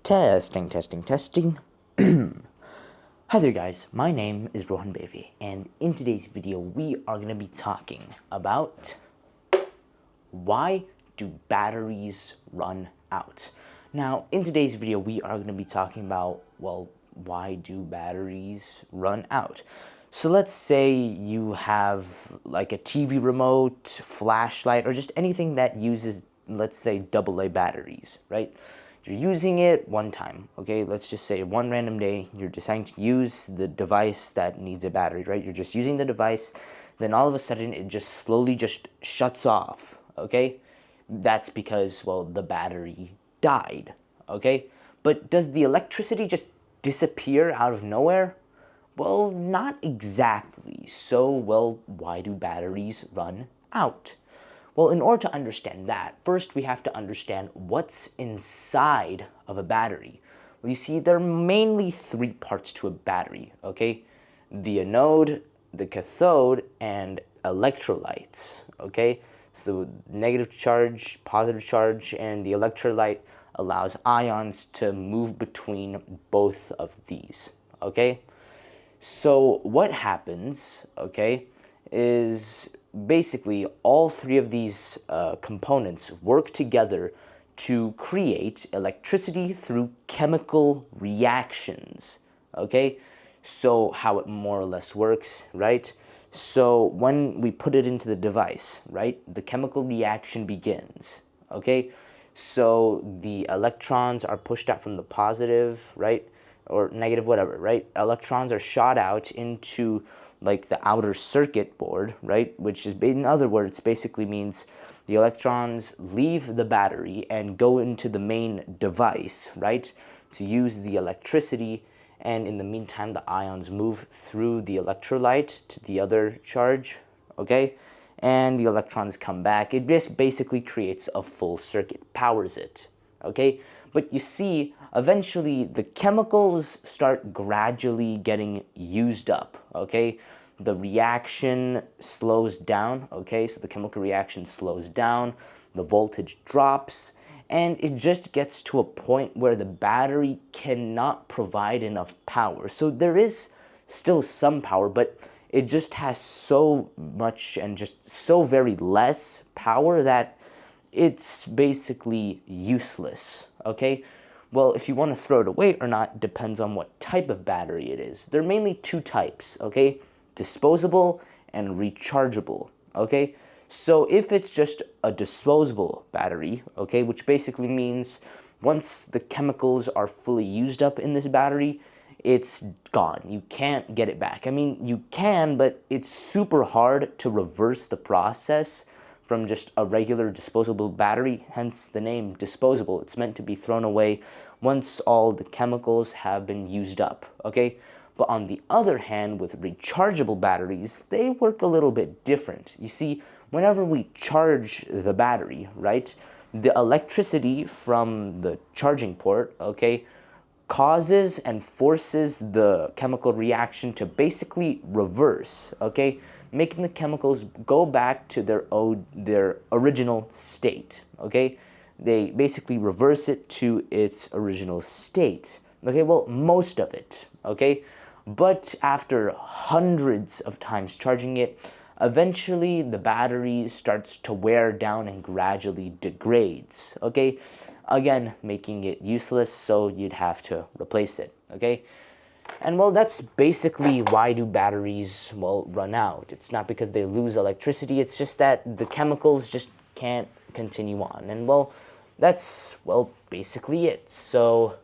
Testing, testing, testing. Hi there guys, my name is Rohan Bevi, and in today's video we are going to be talking about why do batteries run out. Now in today's video we are going to be talking about, well, why do batteries run out? So let's say you have like a TV remote, flashlight, or just anything that uses, let's say, AA batteries, right? You're using it one time, okay? Let's just say one random day, you're deciding to use the device that needs a battery, right? You're just using the device, then all of a sudden it just slowly just shuts off, okay? That's because, well, the battery died, okay? But does the electricity just disappear out of nowhere? Well, not exactly. So, well, why do batteries run out? Well, in order to understand that, first we have to understand what's inside of a battery. Well, you see, there are mainly three parts to a battery, okay? The anode, the cathode, and electrolytes, okay? So negative charge, positive charge, and the electrolyte allows ions to move between both of these, okay? So what happens, okay, is basically all three of these components work together to create electricity through chemical reactions, okay? So how it more or less works, right? So when we put it into the device, right, the chemical reaction begins, okay? So the electrons are pushed out from the positive, right, or negative, whatever, right? Electrons are shot out into like the outer circuit board, right? Which is, in other words, basically means the electrons leave the battery and go into the main device, right? To use the electricity, and in the meantime, the ions move through the electrolyte to the other charge, okay? And the electrons come back. It just basically creates a full circuit, powers it, okay? But you see, eventually the chemicals start gradually getting used up, okay? The reaction slows down, okay? So the chemical reaction slows down, the voltage drops, and it just gets to a point where the battery cannot provide enough power. So there is still some power, but it just has so much and just so very less power that it's basically useless, okay? Well, if you want to throw it away or not depends on what type of battery it is. There are mainly two types, okay? Disposable and rechargeable, okay? So if it's just a disposable battery, okay, which basically means once the chemicals are fully used up in this battery, it's gone. You can't get it back. I mean, you can, but it's super hard to reverse the process from just a regular disposable battery, hence the name disposable. It's meant to be thrown away once all the chemicals have been used up, okay? But on the other hand, with rechargeable batteries, they work a little bit different. You see, whenever we charge the battery, right, the electricity from the charging port, okay, causes and forces the chemical reaction to basically reverse, okay, making the chemicals go back to their original state, okay? They basically reverse it to its original state, okay? Well, most of it, okay? But after hundreds of times charging it, eventually the battery starts to wear down and gradually degrades, okay? Again, making it useless, so you'd have to replace it, okay? And well, that's basically why do batteries, well, run out. It's not because they lose electricity, it's just that the chemicals just can't continue on. And well, that's, well, basically it. So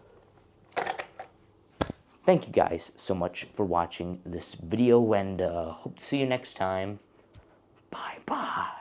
thank you guys so much for watching this video, and hope to see you next time. Bye-bye.